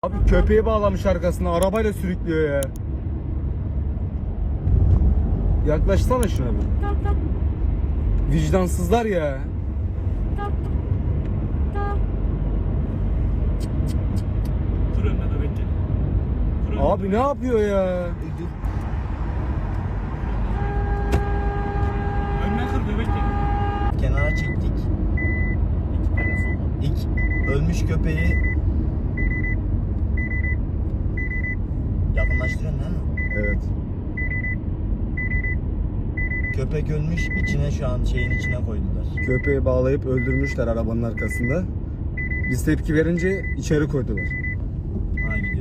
Abi köpeği bağlamış arkasına, arabayla sürüklüyor ya. Yaklaşsana şuna bir. Vicdansızlar ya. Dur önüne de bekle. Dur önüne. Abi ne yapıyor ya? Önüne kır bebekle. Kenara çektik. İki tane solda. İlk ölmüş köpeği yakınlaştırıyorsun değil mi? Evet. Köpek ölmüş, içine şu an şeyin içine koydular. Köpeği bağlayıp öldürmüşler arabanın arkasında. Biz tepki verince içeri koydular.